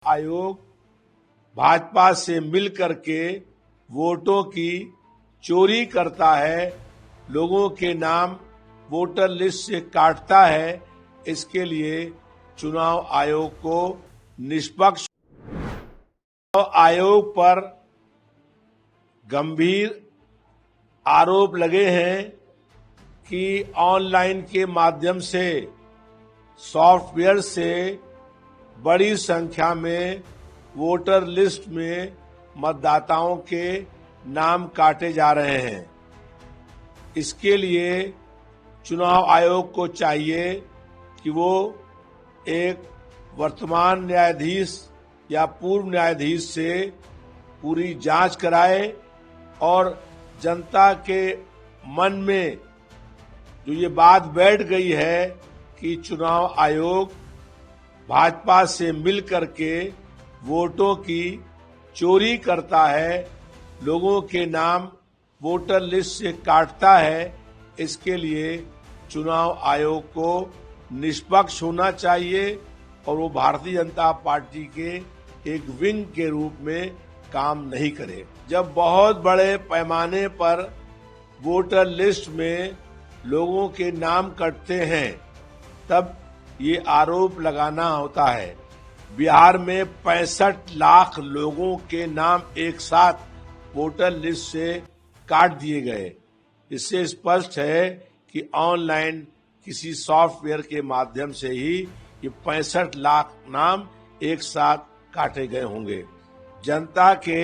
आयोग भाजपा से मिल करके वोटों की चोरी करता है, लोगों के नाम वोटर लिस्ट से काटता है। इसके लिए चुनाव आयोग को निष्पक्ष आयोग पर गंभीर आरोप लगे हैं कि ऑनलाइन के माध्यम से सॉफ्टवेयर से बड़ी संख्या में वोटर लिस्ट में मतदाताओं के नाम काटे जा रहे हैं। इसके लिए चुनाव आयोग को चाहिए कि वो एक वर्तमान न्यायाधीश या पूर्व न्यायाधीश से पूरी जांच कराए और जनता के मन में जो ये बात बैठ गई है कि चुनाव आयोग भाजपा से मिल करके वोटों की चोरी करता है, लोगों के नाम वोटर लिस्ट से काटता है, इसके लिए चुनाव आयोग को निष्पक्ष होना चाहिए और वो भारतीय जनता पार्टी के एक विंग के रूप में काम नहीं करे। जब बहुत बड़े पैमाने पर वोटर लिस्ट में लोगों के नाम कटते हैं तब ये आरोप लगाना होता है। बिहार में 65 लाख लोगों के नाम एक साथ वोटर लिस्ट से काट दिए गए। इससे स्पष्ट है कि ऑनलाइन किसी सॉफ्टवेयर के माध्यम से ही ये 65 लाख नाम एक साथ काटे गए होंगे। जनता के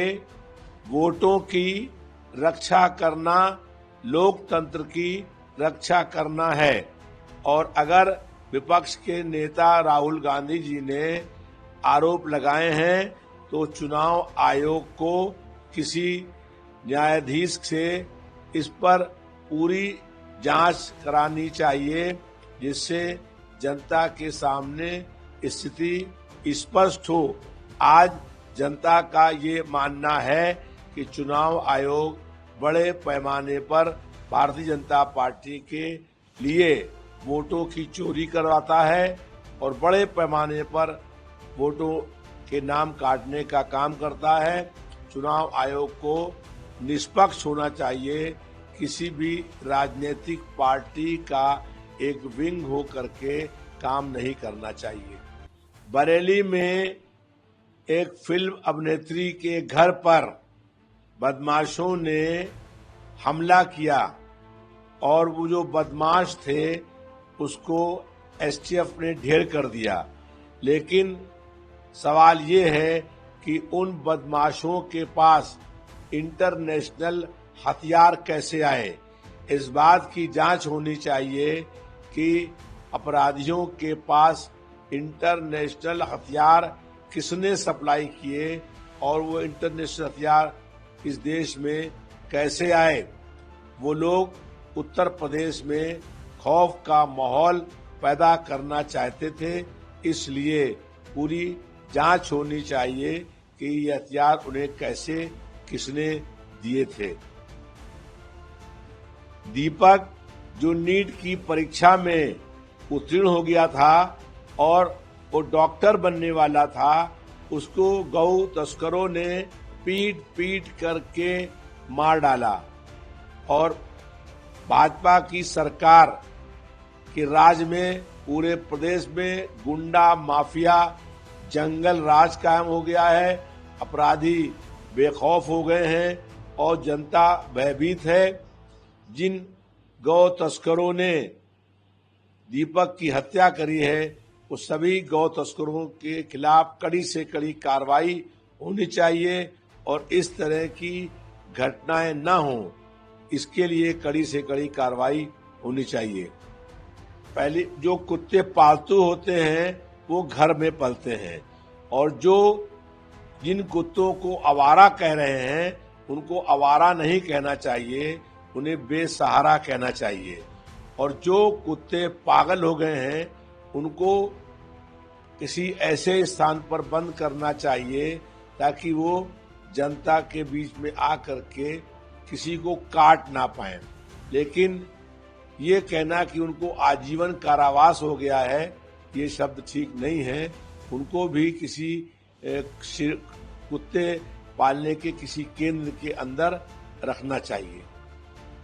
वोटों की रक्षा करना लोकतंत्र की रक्षा करना है और अगर विपक्ष के नेता राहुल गांधी जी ने आरोप लगाए हैं तो चुनाव आयोग को किसी न्यायाधीश से इस पर पूरी जांच करानी चाहिए, जिससे जनता के सामने स्थिति स्पष्ट हो। आज जनता का ये मानना है कि चुनाव आयोग बड़े पैमाने पर भारतीय जनता पार्टी के लिए वोटों की चोरी करवाता है और बड़े पैमाने पर वोटों के नाम काटने का काम करता है। चुनाव आयोग को निष्पक्ष होना चाहिए, किसी भी राजनीतिक पार्टी का एक विंग हो करके काम नहीं करना चाहिए। बरेली में एक फिल्म अभिनेत्री के घर पर बदमाशों ने हमला किया और वो जो बदमाश थे उसको एसटीएफ ने ढेर कर दिया। लेकिन सवाल ये है कि उन बदमाशों के पास इंटरनेशनल हथियार कैसे आए। इस बात की जांच होनी चाहिए कि अपराधियों के पास इंटरनेशनल हथियार किसने सप्लाई किए और वो इंटरनेशनल हथियार इस देश में कैसे आए। वो लोग उत्तर प्रदेश में खौफ का माहौल पैदा करना चाहते थे, इसलिए पूरी जांच होनी चाहिए कि ये हथियार उन्हें कैसे किसने दिए थे। दीपक जो नीट की परीक्षा में उत्तीर्ण हो गया था और वो डॉक्टर बनने वाला था, उसको गौ तस्करों ने पीट पीट करके मार डाला और भाजपा की सरकार के राज में पूरे प्रदेश में गुंडा माफिया जंगल राज कायम हो गया है। अपराधी बेखौफ हो गए हैं और जनता भयभीत है। जिन गौ तस्करों ने दीपक की हत्या करी है वो सभी गौ तस्करों के खिलाफ कड़ी से कड़ी कार्रवाई होनी चाहिए और इस तरह की घटनाएं न हों, इसके लिए कड़ी से कड़ी कार्रवाई होनी चाहिए। पहले जो कुत्ते पालतू होते हैं वो घर में पलते हैं और जिन कुत्तों को आवारा कह रहे हैं उनको आवारा नहीं कहना चाहिए, उन्हें बेसहारा कहना चाहिए। और जो कुत्ते पागल हो गए हैं उनको किसी ऐसे स्थान पर बंद करना चाहिए ताकि वो जनता के बीच में आकर के किसी को काट ना पाए। लेकिन ये कहना कि उनको आजीवन कारावास हो गया है, ये शब्द ठीक नहीं है। उनको भी किसी कुत्ते पालने के किसी केंद्र के अंदर रखना चाहिए।